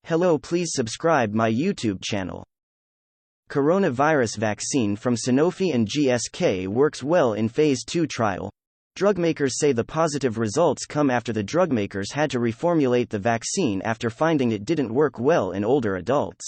Hello, please subscribe my YouTube channel. Coronavirus vaccine from Sanofi and GSK works well in phase 2 trial. Drugmakers say the positive results come after the drugmakers had to reformulate the vaccine after finding it didn't work well in older adults.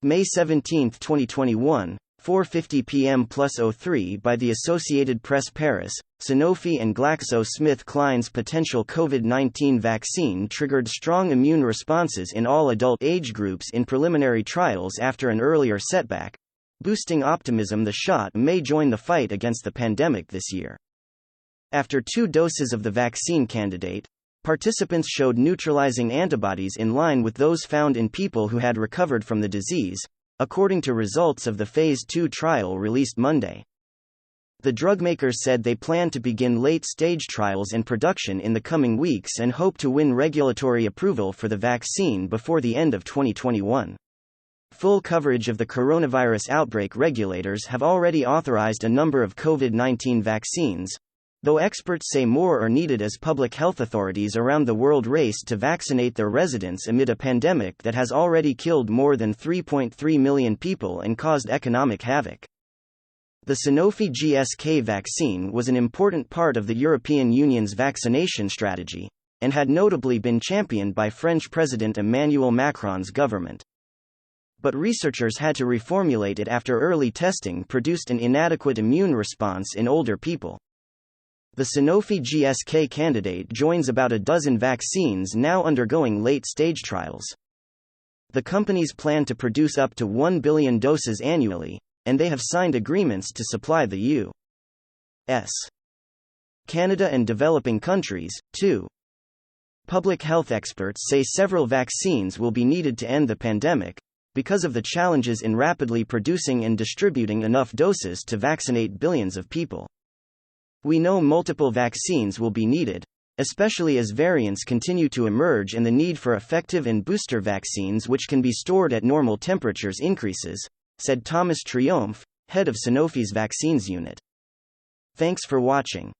May 17, 2021, 4:50 p.m. +03 by the Associated Press Paris, Sanofi and GlaxoSmithKline's potential COVID-19 vaccine triggered strong immune responses in all adult age groups in preliminary trials after an earlier setback, boosting optimism the shot may join the fight against the pandemic this year. After 2 doses of the vaccine candidate, participants showed neutralizing antibodies in line with those found in people who had recovered from the disease, according to results of the phase 2 trial released Monday. The drugmakers said they plan to begin late-stage trials and production in the coming weeks and hope to win regulatory approval for the vaccine before the end of 2021. Full coverage of the coronavirus outbreak. Regulators have already authorized a number of COVID-19 vaccines, though experts say more are needed as public health authorities around the world race to vaccinate their residents amid a pandemic that has already killed more than 3.3 million people and caused economic havoc. The Sanofi GSK vaccine was an important part of the European Union's vaccination strategy, and had notably been championed by French President Emmanuel Macron's government. But researchers had to reformulate it after early testing produced an inadequate immune response in older people. The Sanofi GSK candidate joins about a dozen vaccines now undergoing late-stage trials. The companies plan to produce up to 1 billion doses annually, and they have signed agreements to supply the U.S., Canada and developing countries, too. Public health experts say several vaccines will be needed to end the pandemic, because of the challenges in rapidly producing and distributing enough doses to vaccinate billions of people. We know multiple vaccines will be needed, especially as variants continue to emerge and the need for effective and booster vaccines which can be stored at normal temperatures increases, said Thomas Triomphe, head of Sanofi's vaccines unit. Thanks for watching.